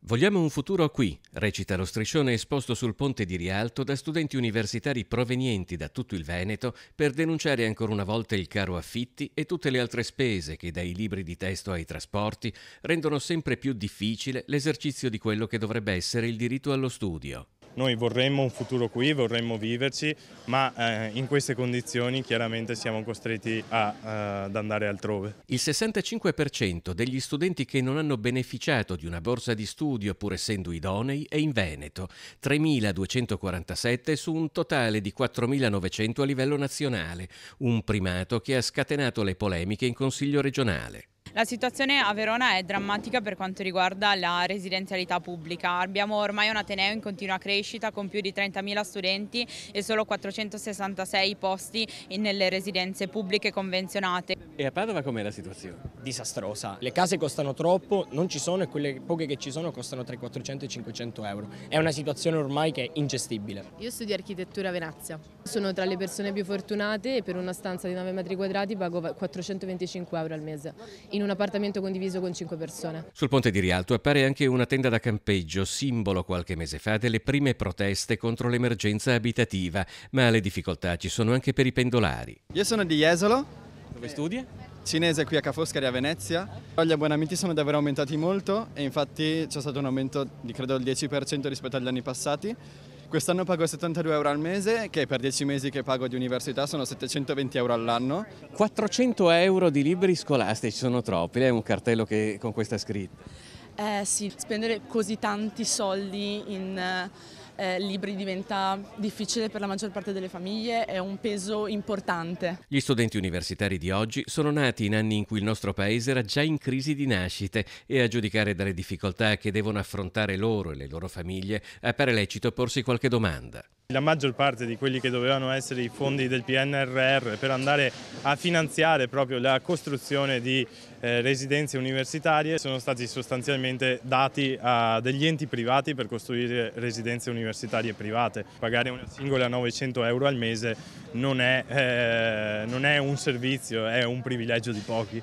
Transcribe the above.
Vogliamo un futuro qui, recita lo striscione esposto sul ponte di Rialto da studenti universitari provenienti da tutto il Veneto per denunciare ancora una volta il caro affitti e tutte le altre spese che, dai libri di testo ai trasporti, rendono sempre più difficile l'esercizio di quello che dovrebbe essere il diritto allo studio. Noi vorremmo un futuro qui, vorremmo viverci, ma in queste condizioni chiaramente siamo costretti ad andare altrove. Il 65% degli studenti che non hanno beneficiato di una borsa di studio pur essendo idonei è in Veneto, 3.247 su un totale di 4.900 a livello nazionale, un primato che ha scatenato le polemiche in Consiglio regionale. La situazione a Verona è drammatica per quanto riguarda la residenzialità pubblica. Abbiamo ormai un ateneo in continua crescita con più di 30.000 studenti e solo 466 posti nelle residenze pubbliche convenzionate. E a Padova com'è la situazione? Disastrosa. Le case costano troppo, non ci sono, e quelle poche che ci sono costano tra i 400 e i 500 euro. È una situazione ormai che è ingestibile. Io studio architettura a Venezia. Sono tra le persone più fortunate e per una stanza di 9 metri quadrati pago 425 euro al mese, in un appartamento condiviso con 5 persone. Sul ponte di Rialto appare anche una tenda da campeggio, simbolo qualche mese fa delle prime proteste contro l'emergenza abitativa, ma le difficoltà ci sono anche per i pendolari. Io sono di Jesolo. Dove studi? Cinese qui a Ca' Foscari a Venezia. Gli abbonamenti sono davvero aumentati molto e infatti c'è stato un aumento di credo il 10% rispetto agli anni passati. Quest'anno pago 72 euro al mese, che per 10 mesi che pago di università sono 720 euro all'anno. 400 euro di libri scolastici sono troppi, è un cartello con questa scritta. Sì, spendere così tanti soldi in libri diventa difficile per la maggior parte delle famiglie, è un peso importante. Gli studenti universitari di oggi sono nati in anni in cui il nostro paese era già in crisi di nascite e, a giudicare dalle difficoltà che devono affrontare loro e le loro famiglie, appare lecito porsi qualche domanda. La maggior parte di quelli che dovevano essere i fondi del PNRR per andare a finanziare proprio la costruzione di residenze universitarie sono stati sostanzialmente dati a degli enti privati per costruire residenze universitarie private. Pagare una singola 900 euro al mese non è un servizio, è un privilegio di pochi.